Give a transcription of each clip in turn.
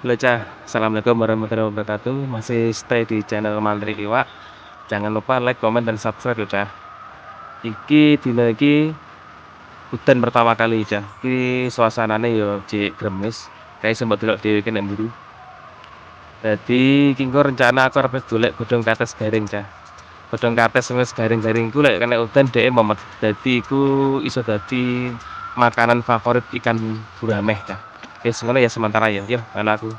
Halo Cah, Assalamualaikum warahmatullahi wabarakatuh. Masih stay di channel Mantri Iwak. Jangan lupa like, komen, dan subscribe ya Cah. Iki dina iki udan pertama kali Cah. Iki suasanane yo jek gremes. Kayak sempat delok dhewe kene mburi. Dadi iki engko rencana aku arep golek godhong kates garing Cah. Godhong kates wis garing-garing iku lek kena udan dhek momet. Dadi iku iso dadi makanan favorit ikan burameh Cah. Wis ngono ya sementara ya. Yo, aku.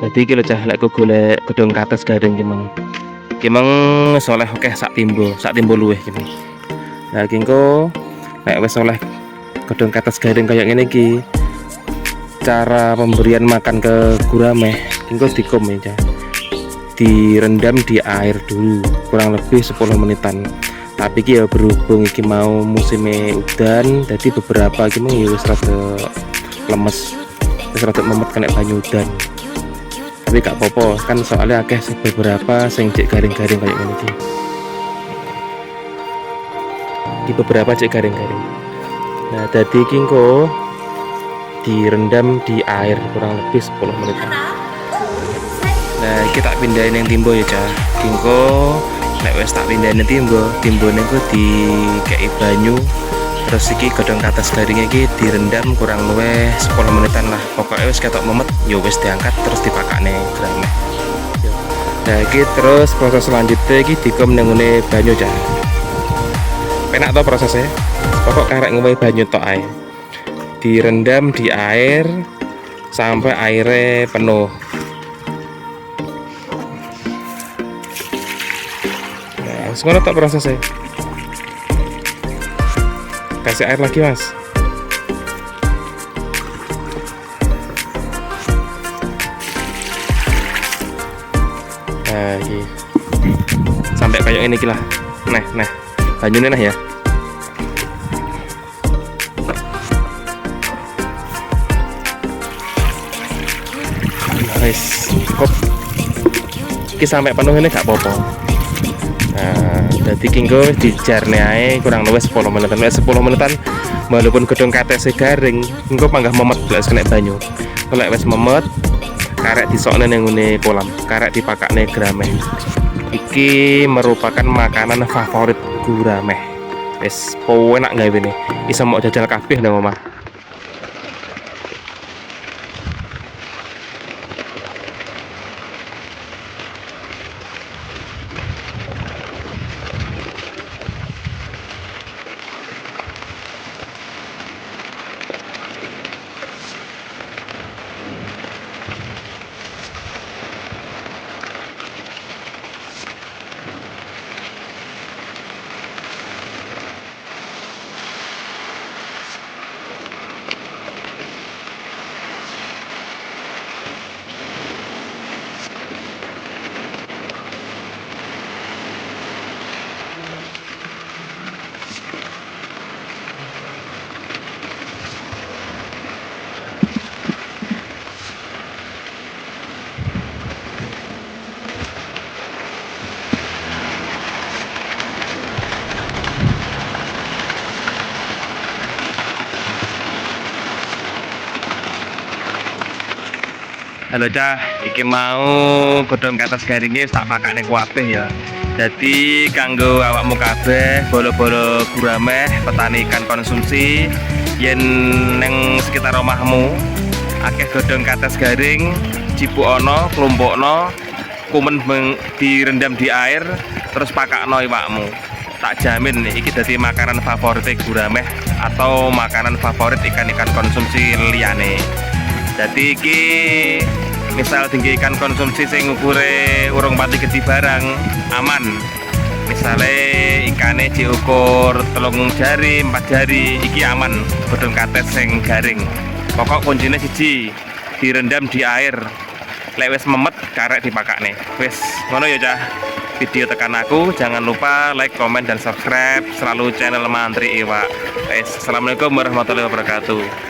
Dadi iki lho cah, lek aku golek godhong kates garing ki mang soleh akeh sak timbo luwih ki. Nah iki engko nek wis oleh godhong kates garing kaya ngene iki, cara pemberian makan ke gurame engko dikum ya cah. Direndam di air dulu kurang lebih 10 menitan. Tapi iki ya berhubung iki mau musimnya udan, jadi beberapa iki mang ya wis rada lemes, wis rada memet kena banyu udan. Tapi gak apa-apa kan, soalnya akeh beberapa sing cek garing-garing kayak gini iki. Di beberapa cek garing-garing. Nah, dadi iki engko direndam di air kurang lebih 10 menit. Nah, kita pindahin yang timbo ya cah. Engko nek wis tak pindahin timbo niku dikei banyu. Terus iki godhong kates garing iki direndam kurang luwih 10 menitan lah. Pokoknya wis ketok memet ya wis diangkat terus dipakane grameh. Nah iki terus proses selanjutnya iki dikum nang ngene banyu cah. Penak to prosesnya. Pokok karek ngowahi banyu tok ae. Direndam di air sampai airnya penuh. Nah, ngono tok prosesnya. Kasih air lagi mas. Nah ini sampai kayak ini lah. Nah banyunya nah ya. Guys, cukup. Iki sampai penuh ini gak apa-apa. Nah, jadi kinggo dijarne ae kurang luwih 10 menitan. 10 menitan walaupun godhong kates garing, engko panggah memet lek kena banyu. Lek wis memet, karek disokne ning ngene kolam, karek dipakakne grameh. Iki merupakan makanan favorit gurame. Wis enak gawene. Iso mau jajal kabeh nang omah. Halo cah, iki mau godhong kates garingnya tak pakane kabeh ya. Jadi kanggo awakmu kabeh bolo-bolo gurame petani ikan konsumsi yen neng sekitar omahmu akeh godhong kates garing, cipukno, klumpukno, kumen direndam di air terus pakakno iwakmu. Tak jamin iki dadi makanan favorit gurame atau makanan favorit ikan-ikan konsumsi liyane. Jadi iki misal tinggi ikan konsumsi sing ukure urung pati gede barang aman. Misalnya ikannya diukur 3 jari, 4 jari, iki aman godhong kates sing garing. Pokok kuncinya siji, direndam di air. Lek wis memet karek dipakakne. Wis ngono ya cah. Video tekan aku, jangan lupa like, komen dan subscribe selalu channel Mantri Iwak. Assalamualaikum warahmatullahi wabarakatuh.